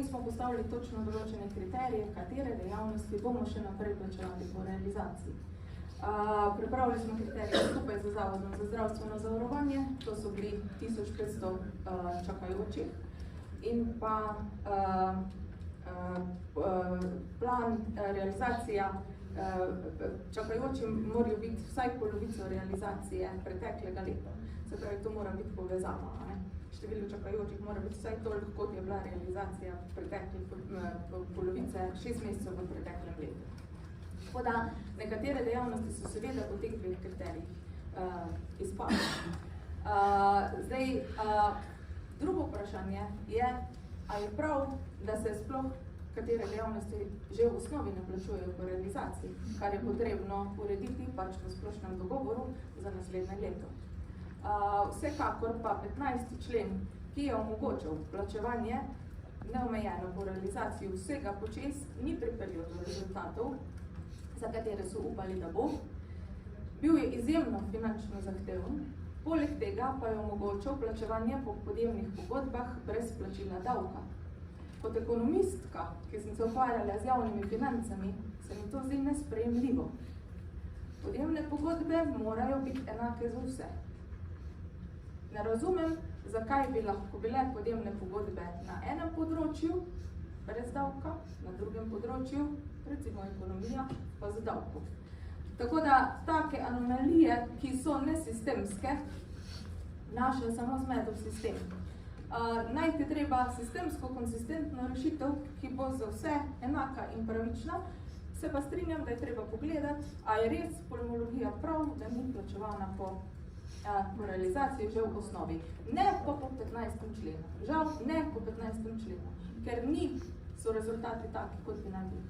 smo postavili točno določene kriterije, katere dejavnosti bomo še naprej plačevali po realizaciji. Pripravili smo kriterije skupaj z Zavodom za zdravstveno zavarovanje, to so bili 1500 čakajočih in pa plan realizacija. Čakajoči morajo biti vsaj polovico realizacije preteklega leta. Se pravi, to mora biti povezava. Število čakajočih mora biti vsaj toliko, kot je bila realizacija polovice 6 mesecev v preteklem letu. Tako da nekatere dejavnosti so seveda po teh dveh kriterijih izpadle. Zdaj, drugo vprašanje je, ali je prav, da se sploh katere dejavnosti že v osnovi ne plačujejo po realizaciji, kar je potrebno urediti pač v splošnem dogovoru za naslednje leto. Vsekakor pa 15. člen, ki je omogočal plačevanje neomejeno po realizaciji vsega počez, ni pripeljal do rezultatov, za katere so upali, da bo. Bil je izjemno finančno zahteven, poleg tega pa je omogočal plačevanje po podjemnih pogodbah brez plačila davka. Kot ekonomistka, ki sem se ukvarjala z javnimi financami, se mi to zdi nesprejemljivo. Podjemne pogodbe morajo biti enake za vse. Ne razumem, zakaj bi lahko bile podjemne pogodbe na enem področju brez davka, na drugem področju, recimo ekonomija, pa z davkom. Tako da take anomalije, ki so nesistemske, naša samo zmedo v sistemu. Najti treba sistemsko konsistentno rešitev, ki bo za vse enaka in pravična, se pa strinjam, da je treba pogledati, a je res pulmologija prav, da ni plačevana po realizaciji že v osnovi. Ne pa po 15. členu. Žal, ne po 15. členu, ker so rezultati taki, kot bi naj bili.